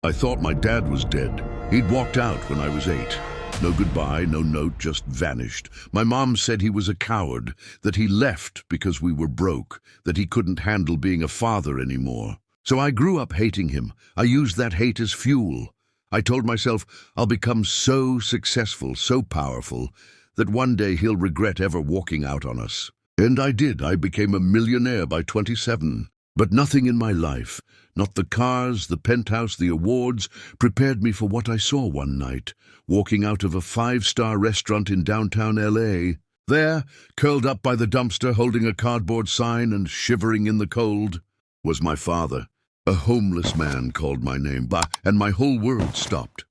I thought my dad was dead. He'd walked out when I was 8. No goodbye, no note, just vanished. My mom said he was a coward, that he left because we were broke, that he couldn't handle being a father anymore. So I grew up hating him. I used that hate as fuel. I told myself I'll become so successful, so powerful, that one day he'll regret ever walking out on us. And I did. I became a millionaire by 27. But nothing in my life, not the cars, the penthouse, the awards, prepared me for what I saw one night, walking out of a 5-star restaurant in downtown LA. There, curled up by the dumpster, holding a cardboard sign and shivering in the cold, was my father. A homeless man called my name, and my whole world stopped.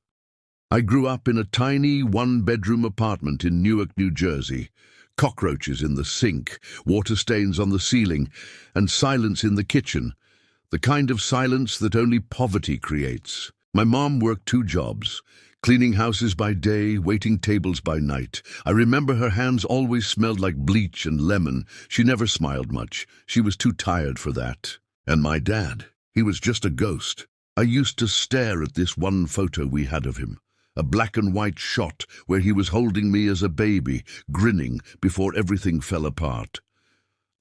I grew up in a tiny 1-bedroom apartment in Newark, New Jersey. Cockroaches in the sink, water stains on the ceiling, and silence in the kitchen. The kind of silence that only poverty creates. My mom worked 2 jobs, cleaning houses by day, waiting tables by night. I remember her hands always smelled like bleach and lemon. She never smiled much. She was too tired for that. And my dad, he was just a ghost. I used to stare at this one photo we had of him. A black and white shot where he was holding me as a baby, grinning before everything fell apart.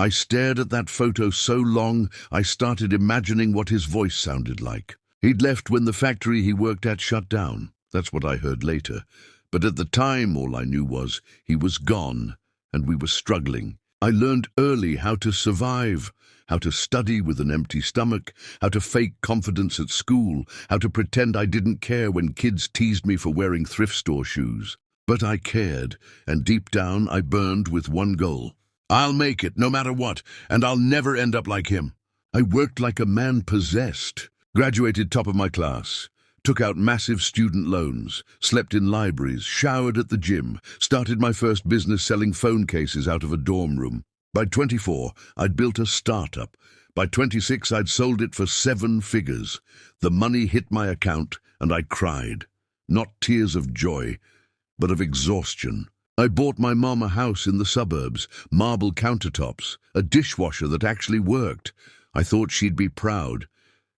I stared at that photo so long, I started imagining what his voice sounded like. He'd left when the factory he worked at shut down. That's what I heard later. But at the time, all I knew was he was gone, and we were struggling. I learned early how to survive, how to study with an empty stomach, how to fake confidence at school, how to pretend I didn't care when kids teased me for wearing thrift store shoes. But I cared, and deep down I burned with one goal. I'll make it, no matter what, and I'll never end up like him. I worked like a man possessed, graduated top of my class, took out massive student loans, slept in libraries, showered at the gym, started my first business selling phone cases out of a dorm room. By 24, I'd built a startup. By 26, I'd sold it for 7 figures. The money hit my account, and I cried. Not tears of joy, but of exhaustion. I bought my mom a house in the suburbs, marble countertops, a dishwasher that actually worked. I thought she'd be proud.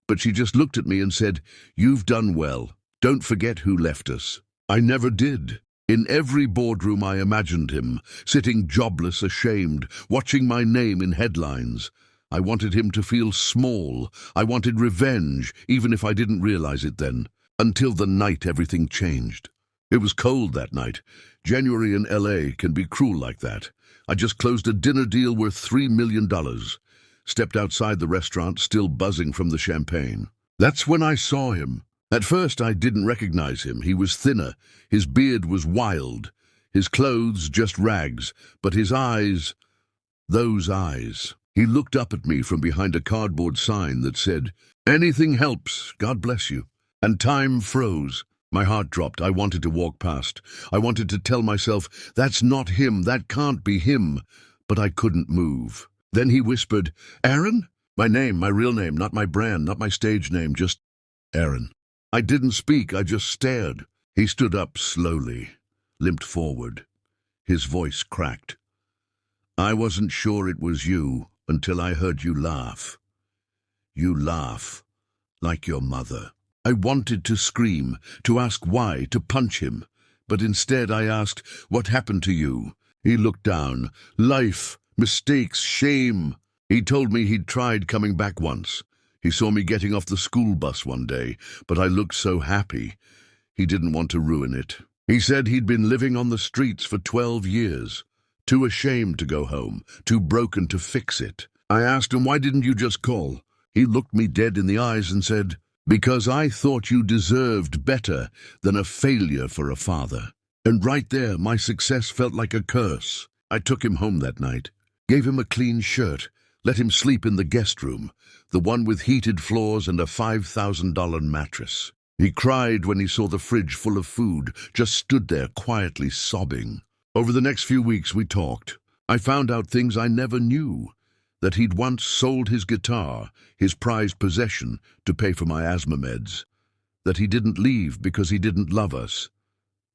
But she just looked at me and said, "You've done well. Don't forget who left us." I never did. In every boardroom I imagined him, sitting jobless, ashamed, watching my name in headlines. I wanted him to feel small. I wanted revenge, even if I didn't realize it then. Until the night everything changed. It was cold that night. January in LA can be cruel like that. I just closed a dinner deal worth $3 million. Stepped outside the restaurant, still buzzing from the champagne. That's when I saw him. At first I didn't recognize him. He was thinner. His beard was wild. His clothes just rags. But his eyes, those eyes. He looked up at me from behind a cardboard sign that said, "Anything helps, God bless you." And time froze. My heart dropped. I wanted to walk past. I wanted to tell myself, that's not him, that can't be him. But I couldn't move. Then he whispered, "Aaron?" My name, my real name, not my brand, not my stage name, just Aaron. I didn't speak, I just stared. He stood up slowly, limped forward. His voice cracked. "I wasn't sure it was you until I heard you laugh. You laugh like your mother." I wanted to scream, to ask why, to punch him. But instead I asked, "What happened to you?" He looked down. Life, mistakes, shame. He told me he'd tried coming back once. He saw me getting off the school bus one day, but I looked so happy. He didn't want to ruin it. He said he'd been living on the streets for 12 years. Too ashamed to go home, too broken to fix it. I asked him, "Why didn't you just call?" He looked me dead in the eyes and said, "Because I thought you deserved better than a failure for a father." And right there, my success felt like a curse. I took him home that night, gave him a clean shirt, let him sleep in the guest room, the one with heated floors and a $5,000 mattress. He cried when he saw the fridge full of food, just stood there quietly sobbing. Over the next few weeks we talked. I found out things I never knew. That he'd once sold his guitar, his prized possession, to pay for my asthma meds. That he didn't leave because he didn't love us,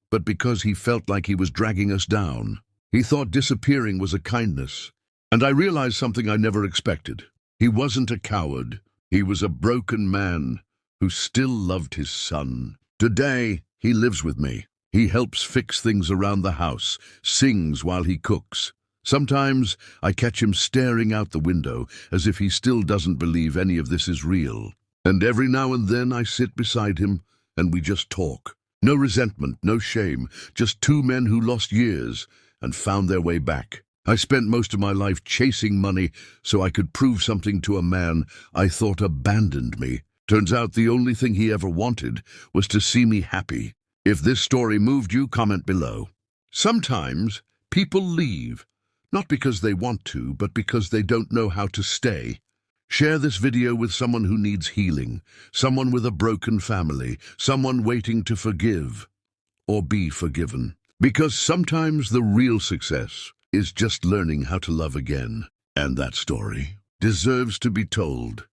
but because he felt like he was dragging us down. He thought disappearing was a kindness. And I realized something I never expected. He wasn't a coward. He was a broken man who still loved his son. Today, he lives with me. He helps fix things around the house, sings while he cooks. Sometimes I catch him staring out the window as if he still doesn't believe any of this is real. And every now and then I sit beside him and we just talk. No resentment, no shame, just two men who lost years and found their way back. I spent most of my life chasing money so I could prove something to a man I thought abandoned me. Turns out the only thing he ever wanted was to see me happy. If this story moved you, comment below. Sometimes people leave, not because they want to, but because they don't know how to stay. Share this video with someone who needs healing, someone with a broken family, someone waiting to forgive or be forgiven. Because sometimes the real success is just learning how to love again. And that story deserves to be told.